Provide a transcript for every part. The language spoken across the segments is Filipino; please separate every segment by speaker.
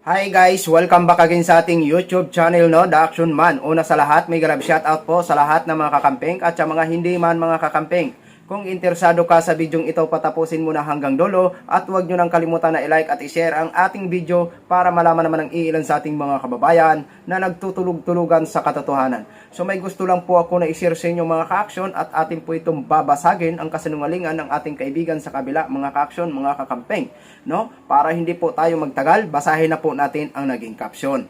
Speaker 1: Hi guys, welcome back again sa ating YouTube channel, no, The Action Man. Una sa lahat, may grab shoutout po sa lahat ng mga kakamping at sa mga hindi man mga kakamping. Kung interesado ka sa bidyong ito, patapusin mo na hanggang dulo at huwag nyo nang kalimutan na i-like at i-share ang ating video para malaman naman ng iilan sa ating mga kababayan na nagtutulog-tulugan sa katotohanan. So may gusto lang po ako na i-share sa inyo mga ka-action at atin po itong babasagin ang kasinungalingan ng ating kaibigan sa kabila, mga ka-action, mga kakamping, no? Para hindi po tayo magtagal, basahin na po natin ang naging caption.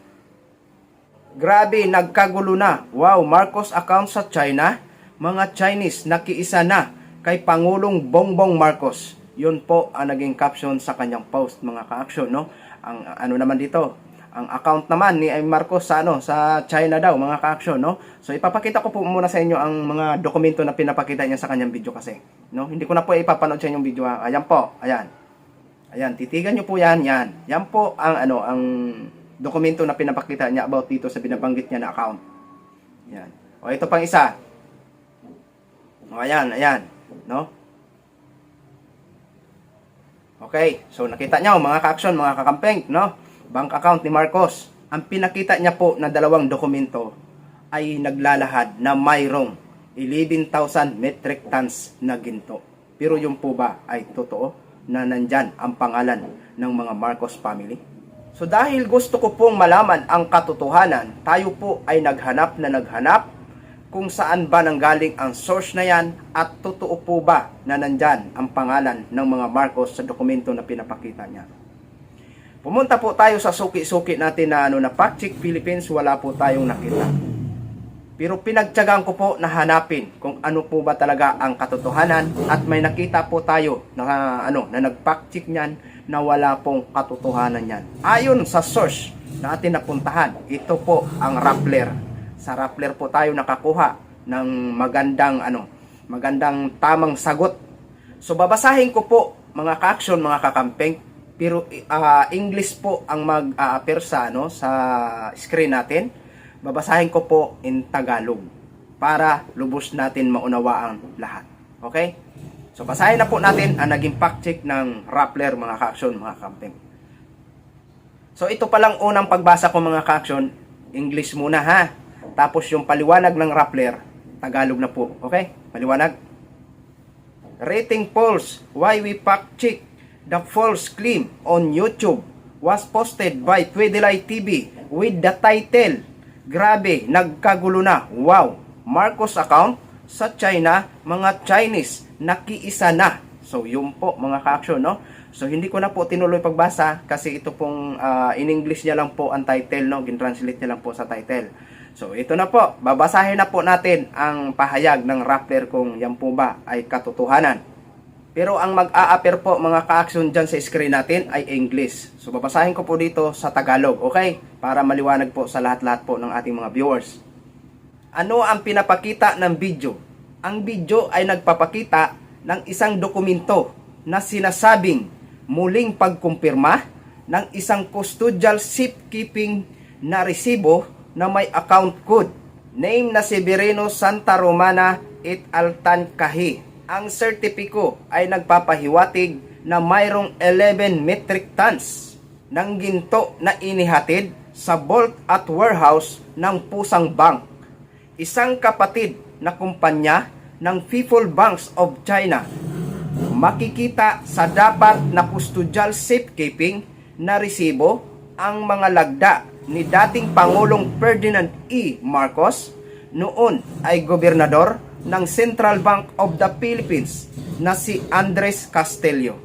Speaker 1: Grabe, nagkagulo na. Wow, Marcos account sa China. Mga Chinese nakiisa na kay Pangulong Bongbong Marcos. Yun po ang naging caption sa kanyang post, mga ka-action, no? Ang ano naman dito, ang account naman ni Marcos sa sa China daw, mga ka-action, no? So ipapakita ko po muna sa inyo ang mga dokumento na pinapakita niya sa kanyang video kasi, no? Hindi ko na po ipapanood sa inyong video. Ayan po, ayan. Ayan, titigan niyo po yan, yan. Yan po ang ang dokumento na pinapakita niya about dito sa binabanggit niya na account. Yan. O ito pang isa. O ayan, ayan. No? Okay, so nakita nyo mga ka-action, mga kakampeng, no? Bank account ni Marcos. Ang pinakita niya po na dalawang dokumento ay naglalahad na mayroong 11,000 metric tons na ginto. Pero yung po ba ay totoo na nandyan ang pangalan ng mga Marcos family? So dahil gusto ko pong malaman ang katotohanan, tayo po ay naghanap kung saan ba nanggaling ang source na yan at totoo po ba na nandyan ang pangalan ng mga Marcos sa dokumento na pinapakita niya. Pumunta po tayo sa suki-suki natin na na Fact-Check Philippines, wala po tayong nakita. Pero pinagtiyagaan ko po na hanapin kung ano po ba talaga ang katotohanan at may nakita po tayo na na nag-fact-check niyan na wala pong katotohanan niyan. Ayon sa source na atin napuntahan, ito po ang Rappler. Sa Rappler po tayo nakakuha ng magandang tamang sagot. So babasahin ko po mga ka-action, mga kakampeng, pero English po ang mag-a-appear sa screen natin. Babasahin ko po in Tagalog para lubos natin maunawaan lahat. Okay? So basahin na po natin ang naging fact check ng Rappler, mga ka-action, mga kakampeng. So ito palang unang pagbasa ko, mga ka-action, English muna ha. Tapos yung paliwanag ng Rappler, Tagalog na po. Okay? Paliwanag. Rating polls, why we fact check the false claim on YouTube was posted by Pwedelay TV with the title, Grabe, nagkagulo na. Wow, Marcos account sa China, mga Chinese nakiisa na. So yun po, mga ka-action, no? So hindi ko na po tinuloy pagbasa kasi ito pong in English niya lang po ang title, no? Gin-translate niya lang po sa title. So ito na po, babasahin na po natin ang pahayag ng Rappler kung yan po ba ay katotohanan. Pero ang mag-a-appear po, mga ka-action, dyan sa screen natin ay English. So babasahin ko po dito sa Tagalog, okay? Para maliwanag po sa lahat-lahat po ng ating mga viewers. Ano ang pinapakita ng video? Ang video ay nagpapakita ng isang dokumento na sinasabing muling pagkumpirma ng isang custodial safekeeping na resibo na may account code, name na Severino Santa Romana et Altan Kahi. Ang sertipiko ay nagpapahiwatig na mayroong 11 metric tons ng ginto na inihatid sa vault at warehouse ng Pusang Bank, isang kapatid na kumpanya ng People Banks of China. Makikita sa dapat na custodial safekeeping na resibo ang mga lagda ni dating Pangulong Ferdinand E. Marcos, noon ay gobernador ng Central Bank of the Philippines na si Andres Castillo,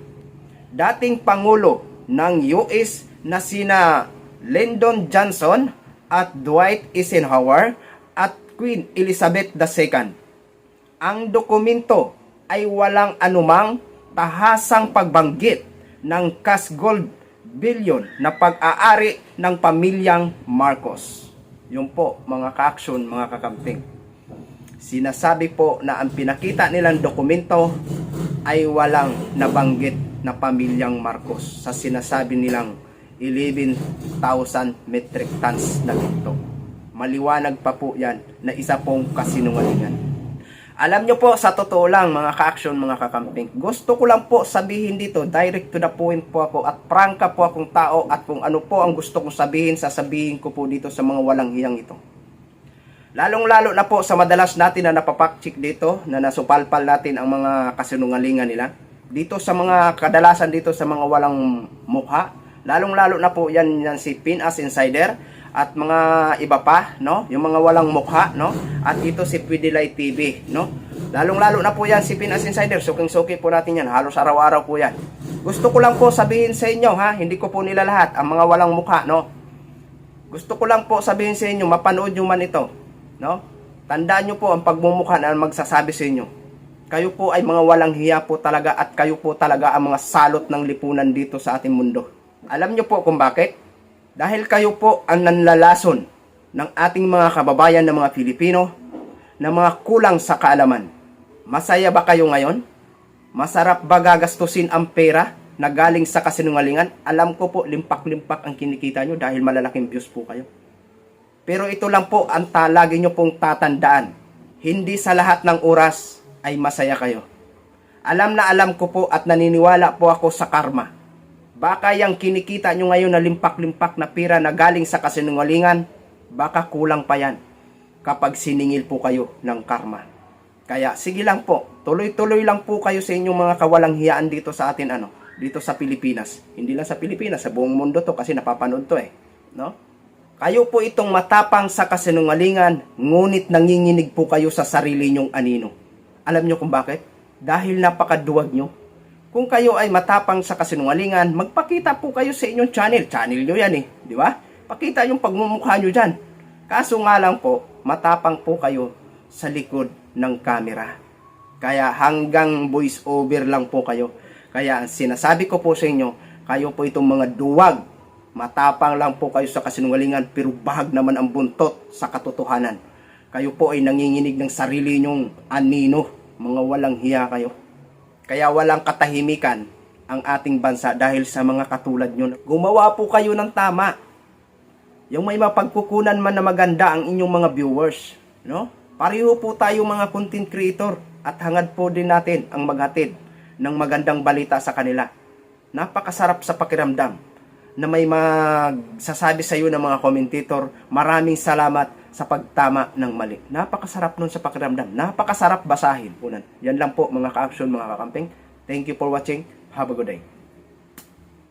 Speaker 1: dating Pangulo ng US na sina Lyndon Johnson at Dwight Eisenhower at Queen Elizabeth II. Ang dokumento ay walang anumang tahasang pagbanggit ng cash gold billion na pag-aari ng pamilyang Marcos. Yun po, mga ka-action, mga kakamping. Sinasabi po na ang pinakita nilang dokumento ay walang nabanggit na pamilyang Marcos sa sinasabi nilang 11,000 metric tons na ginto. Maliwanag pa po yan na isa pong kasinungalingan. Alam nyo po, sa totoo lang mga ka-action, mga kakamping, gusto ko lang po sabihin dito, direct to the point po ako at prangka po akong tao at kung ano po ang gusto kong sabihin, sasabihin ko po dito sa mga walang hiyang ito. Lalong-lalo na po sa madalas natin na napapakchik dito, na nasupalpal natin ang mga kasinungalingan nila. Dito sa mga kadalasan dito sa mga walang mukha, lalong-lalo na po yan si Pinas Insider at mga iba pa, no? Yung mga walang mukha, no? At ito si Pwedilay TV, no? Lalong-lalo na po yan si Pinas Insider. Suking-suki po natin yan. Halos araw-araw po yan. Gusto ko lang po sabihin sa inyo, ha? Hindi ko po nila lahat, ang mga walang mukha, no? Gusto ko lang po sabihin sa inyo, mapanood nyo man ito, no? Tandaan nyo po ang pagmumukha na magsasabi sa inyo. Kayo po ay mga walang hiya po talaga at kayo po talaga ang mga salot ng lipunan dito sa ating mundo. Alam nyo po kung bakit? Dahil kayo po ang nanlalason ng ating mga kababayan na mga Pilipino na mga kulang sa kaalaman. Masaya ba kayo ngayon? Masarap ba gagastusin ang pera na galing sa kasinungalingan? Alam ko po, limpak-limpak ang kinikita nyo dahil malalaking views po kayo. Pero ito lang po ang lagi nyo pong tatandaan. Hindi sa lahat ng oras ay masaya kayo. Alam na alam ko po at naniniwala po ako sa karma. Baka yung kinikita nyo ngayon na limpak-limpak na pera na galing sa kasinungalingan, baka kulang pa yan kapag siningil po kayo ng karma. Kaya sige lang po, tuloy-tuloy lang po kayo sa inyong mga kawalang hiyaan dito sa atin, dito sa Pilipinas. Hindi lang sa Pilipinas, sa buong mundo to kasi napapanood to no? Kayo po itong matapang sa kasinungalingan, ngunit nanginginig po kayo sa sarili nyong anino. Alam nyo kung bakit? Dahil napakaduwag nyo. Kung kayo ay matapang sa kasinungalingan, magpakita po kayo sa inyong channel. Channel nyo yan di ba? Pakita yung pagmumukha nyo dyan. Kaso nga lang po, matapang po kayo sa likod ng camera. Kaya hanggang voice over lang po kayo. Kaya sinasabi ko po sa inyo, kayo po itong mga duwag. Matapang lang po kayo sa kasinungalingan, pero bahag naman ang buntot sa katotohanan. Kayo po ay nanginginig ng sarili nyong anino. Mga walang hiya kayo. Kaya walang katahimikan ang ating bansa dahil sa mga katulad nyo. Gumawa po kayo ng tama. Yung may mapagkukunan man na maganda ang inyong mga viewers. No? Pareho po tayo mga content creator at hangad po din natin ang maghatid ng magandang balita sa kanila. Napakasarap sa pakiramdam na may magsasabi sa iyo ng mga commentator, maraming salamat sa pagtama ng mali. Napakasarap nun sa pakiramdam. Napakasarap basahin. Unan. Yan lang po mga ka-action, mga kakamping. Thank you for watching. Have a good day.